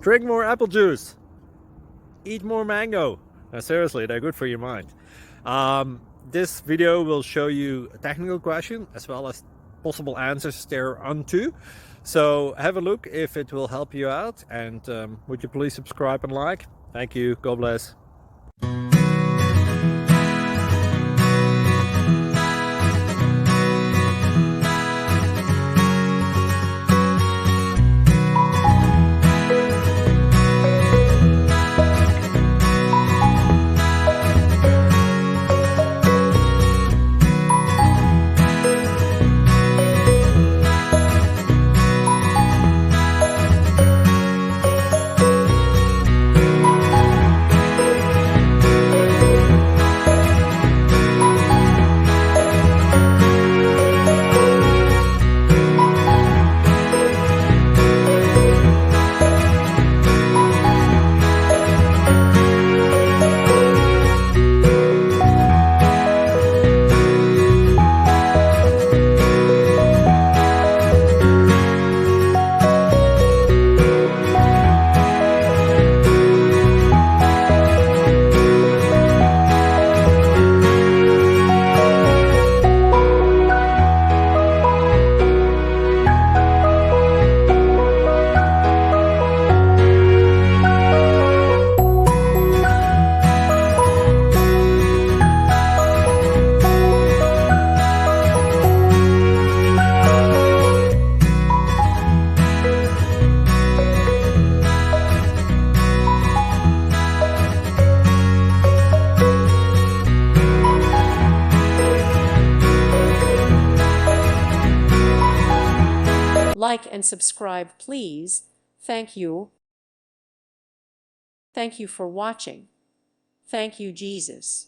Drink more apple juice. Eat more mango. Now, seriously, they're good for your mind. This video will show you a technical question as well as possible answers thereunto. So have a look if it will help you out, and would you please subscribe and like? Thank you. God bless. Like and subscribe, please. Thank you. Thank you for watching. Thank you, Jesus.